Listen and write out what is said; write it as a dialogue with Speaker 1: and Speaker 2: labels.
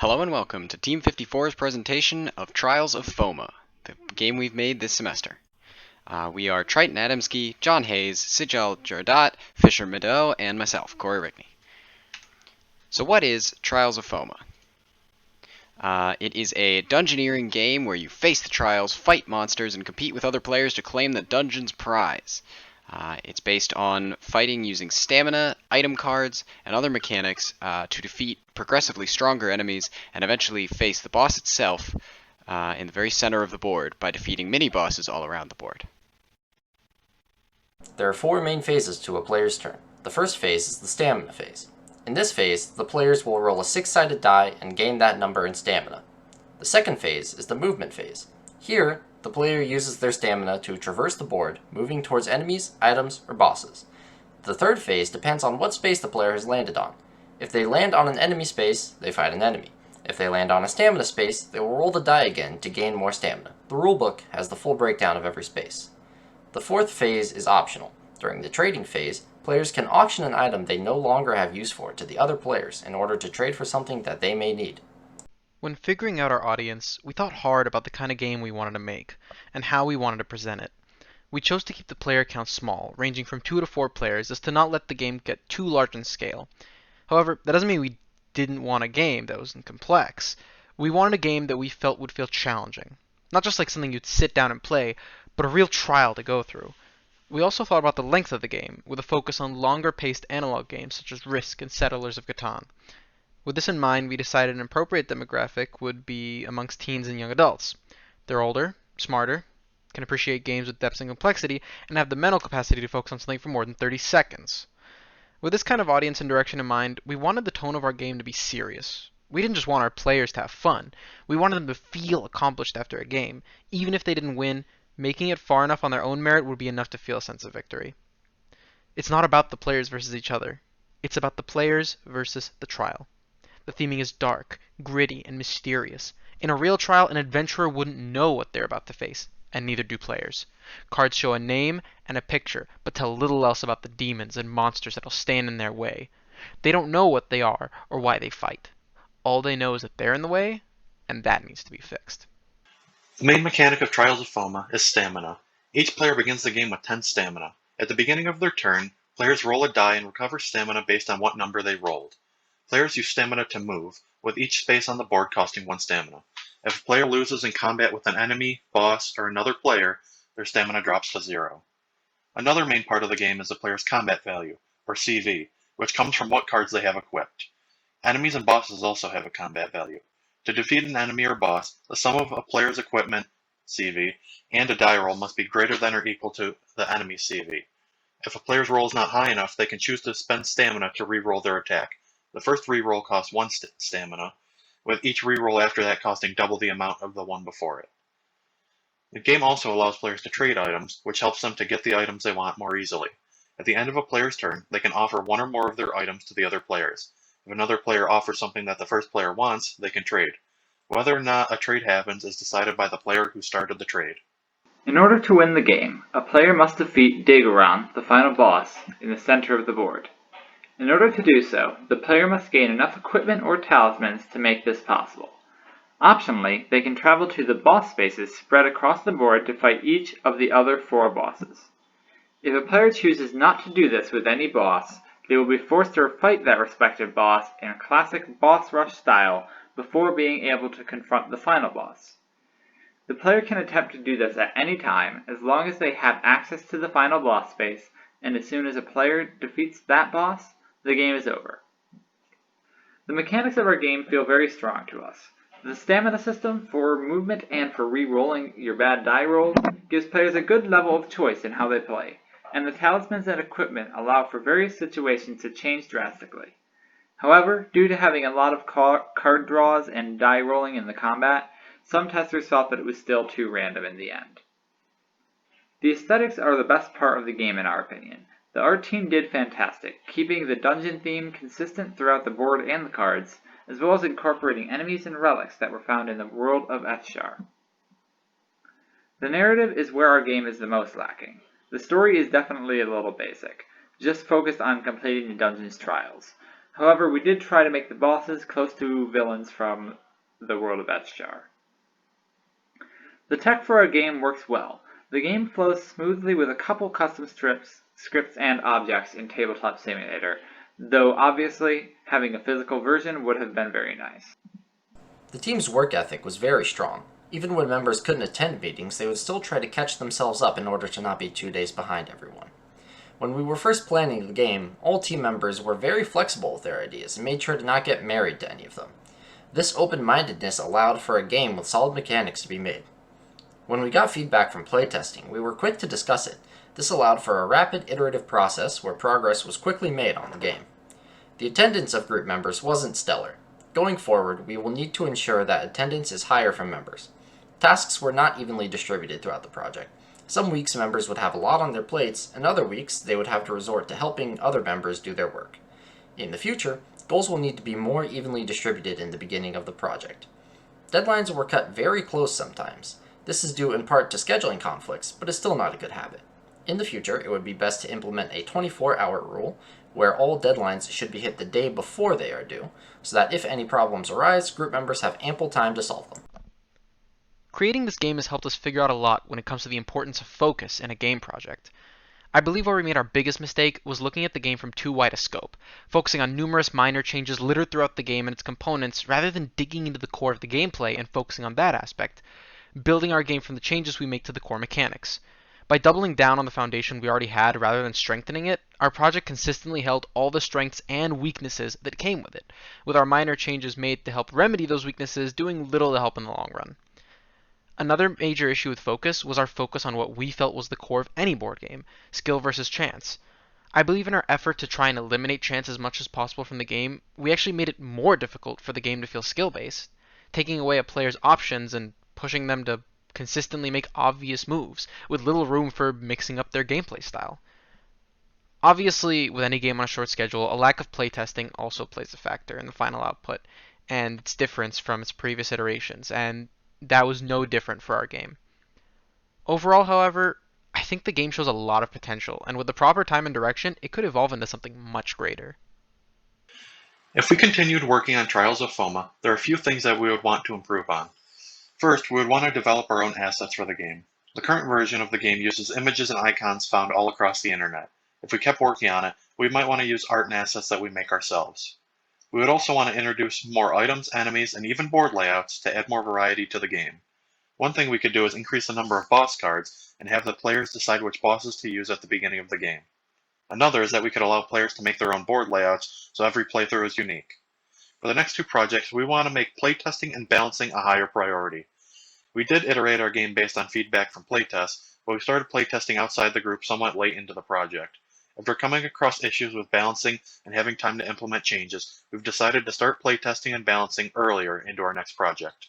Speaker 1: Hello and welcome to Team 54's presentation of Trials of Foma, the game we've made this semester. We are Triton Adamski, John Hayes, Sijal Jardot, Fisher Meadow, and myself, Corey Rickney. So what is Trials of Foma? It is a dungeoneering game where you face the trials, fight monsters, and compete with other players to claim the dungeon's prize. It's based on fighting using stamina, item cards, and other mechanics to defeat progressively stronger enemies and eventually face the boss itself in the very center of the board by defeating mini-bosses all around the board.
Speaker 2: There are four main phases to a player's turn. The first phase is the stamina phase. In this phase, the players will roll a 6-sided die and gain that number in stamina. The second phase is the movement phase. Here, the player uses their stamina to traverse the board, moving towards enemies, items, or bosses. The third phase depends on what space the player has landed on. If they land on an enemy space, they fight an enemy. If they land on a stamina space, they will roll the die again to gain more stamina. The rulebook has the full breakdown of every space. The fourth phase is optional. During the trading phase, players can auction an item they no longer have use for to the other players in order to trade for something that they may need.
Speaker 3: When figuring out our audience, we thought hard about the kind of game we wanted to make, and how we wanted to present it. We chose to keep the player count small, ranging from 2 to 4 players, as to not let the game get too large in scale. However, that doesn't mean we didn't want a game that was complex. We wanted a game that we felt would feel challenging. Not just like something you'd sit down and play, but a real trial to go through. We also thought about the length of the game, with a focus on longer-paced analog games such as Risk and Settlers of Catan. With this in mind, we decided an appropriate demographic would be amongst teens and young adults. They're older, smarter, can appreciate games with depth and complexity, and have the mental capacity to focus on something for more than 30 seconds. With this kind of audience and direction in mind, we wanted the tone of our game to be serious. We didn't just want our players to have fun. We wanted them to feel accomplished after a game. Even if they didn't win, making it far enough on their own merit would be enough to feel a sense of victory. It's not about the players versus each other. It's about the players versus the trial. The theming is dark, gritty, and mysterious. In a real trial, an adventurer wouldn't know what they're about to face, and neither do players. Cards show a name and a picture, but tell little else about the demons and monsters that'll stand in their way. They don't know what they are or why they fight. All they know is that they're in the way, and that needs to be fixed.
Speaker 4: The main mechanic of Trials of Foma is stamina. Each player begins the game with 10 stamina. At the beginning of their turn, players roll a die and recover stamina based on what number they rolled. Players use stamina to move, with each space on the board costing 1 stamina. If a player loses in combat with an enemy, boss, or another player, their stamina drops to 0. Another main part of the game is the player's combat value, or CV, which comes from what cards they have equipped. Enemies and bosses also have a combat value. To defeat an enemy or boss, the sum of a player's equipment, CV, and a die roll must be greater than or equal to the enemy's CV. If a player's roll is not high enough, they can choose to spend stamina to re-roll their attack. The first re-roll costs 1 stamina, with each re-roll after that costing double the amount of the one before it. The game also allows players to trade items, which helps them to get the items they want more easily. At the end of a player's turn, they can offer one or more of their items to the other players. If another player offers something that the first player wants, they can trade. Whether or not a trade happens is decided by the player who started the trade.
Speaker 5: In order to win the game, a player must defeat Dagoron, the final boss, in the center of the board. In order to do so, the player must gain enough equipment or talismans to make this possible. Optionally, they can travel to the boss spaces spread across the board to fight each of the other 4 bosses. If a player chooses not to do this with any boss, they will be forced to fight that respective boss in classic boss rush style before being able to confront the final boss. The player can attempt to do this at any time as long as they have access to the final boss space, and as soon as a player defeats that boss, the game is over. The mechanics of our game feel very strong to us. The stamina system for movement and for re-rolling your bad die roll gives players a good level of choice in how they play, and the talismans and equipment allow for various situations to change drastically. However, due to having a lot of card draws and die rolling in the combat, some testers felt that it was still too random in the end. The aesthetics are the best part of the game in our opinion. The art team did fantastic, keeping the dungeon theme consistent throughout the board and the cards, as well as incorporating enemies and relics that were found in the world of Ethshar. The narrative is where our game is the most lacking. The story is definitely a little basic, just focused on completing the dungeon's trials. However, we did try to make the bosses close to villains from the world of Etchjar. The tech for our game works well. The game flows smoothly with a couple custom scripts and objects in Tabletop Simulator, though obviously having a physical version would have been very nice.
Speaker 2: The team's work ethic was very strong. Even when members couldn't attend meetings, they would still try to catch themselves up in order to not be 2 days behind everyone. When we were first planning the game, all team members were very flexible with their ideas and made sure to not get married to any of them. This open-mindedness allowed for a game with solid mechanics to be made. When we got feedback from playtesting, we were quick to discuss it. This allowed for a rapid iterative process where progress was quickly made on the game. The attendance of group members wasn't stellar. Going forward, we will need to ensure that attendance is higher from members. Tasks were not evenly distributed throughout the project. Some weeks members would have a lot on their plates, and other weeks they would have to resort to helping other members do their work. In the future, goals will need to be more evenly distributed in the beginning of the project. Deadlines were cut very close sometimes. This is due in part to scheduling conflicts, but is still not a good habit. In the future, it would be best to implement a 24-hour rule, where all deadlines should be hit the day before they are due, so that if any problems arise, group members have ample time to solve them.
Speaker 3: Creating this game has helped us figure out a lot when it comes to the importance of focus in a game project. I believe where we made our biggest mistake was looking at the game from too wide a scope, focusing on numerous minor changes littered throughout the game and its components rather than digging into the core of the gameplay and focusing on that aspect, building our game from the changes we make to the core mechanics. By doubling down on the foundation we already had rather than strengthening it, our project consistently held all the strengths and weaknesses that came with it, with our minor changes made to help remedy those weaknesses doing little to help in the long run. Another major issue with focus was our focus on what we felt was the core of any board game, skill versus chance. I believe in our effort to try and eliminate chance as much as possible from the game, we actually made it more difficult for the game to feel skill-based, taking away a player's options and pushing them to consistently make obvious moves, with little room for mixing up their gameplay style. Obviously, with any game on a short schedule, a lack of playtesting also plays a factor in the final output and its difference from its previous iterations, and that was no different for our game. Overall, however, I think the game shows a lot of potential, and with the proper time and direction, it could evolve into something much greater.
Speaker 4: If we continued working on Trials of Foma, there are a few things that we would want to improve on. First, we would want to develop our own assets for the game. The current version of the game uses images and icons found all across the internet. If we kept working on it, we might want to use art and assets that we make ourselves. We would also want to introduce more items, enemies, and even board layouts to add more variety to the game. One thing we could do is increase the number of boss cards and have the players decide which bosses to use at the beginning of the game. Another is that we could allow players to make their own board layouts so every playthrough is unique. For the next two projects, we want to make playtesting and balancing a higher priority. We did iterate our game based on feedback from playtests, but we started playtesting outside the group somewhat late into the project. After coming across issues with balancing and having time to implement changes, we've decided to start playtesting and balancing earlier into our next project.